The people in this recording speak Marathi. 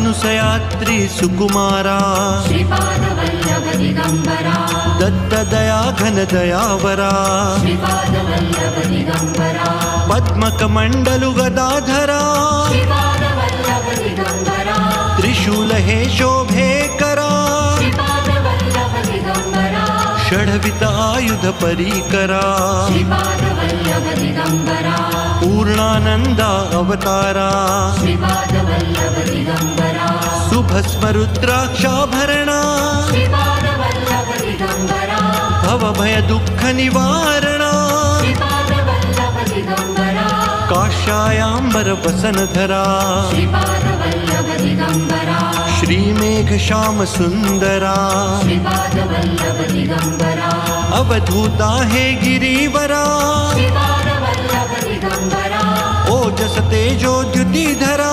मानुसयात्री सुकुमारा श्रीपादवल्लभ दिगंबरा दत्तदया घनदयावरा श्रीपादवल्लभ दिगंबरा पद्मकमण्डलु गदाधरा श्रीपादवल्लभ दिगंबरा त्रिशूल हे शोभेकरा श्रीपादवल्लभ दिगंबरा षड्विध आयुध परीकरा श्रीपादवल्लभ दिगंबरा पूर्णानंदा अवतारा श्रीपादवल्लभ दिगंबरा सुभस्म रुद्राक्षाभरणा श्रीपादवल्लभ दिगंबरा भवभय दुःख निवारणा श्रीपादवल्लभ दिगंबरा काशायाम्बर वसनधरा श्रीपादवल्लभ दिगंबरा श्रीमेघ श्याम सुंदरा श्रीपादवल्लभ दिगंबरा अवधूता हे गिरीवरा श्रीपादवल्लभ दिगंबरा ओजस तेजो द्युतिधरा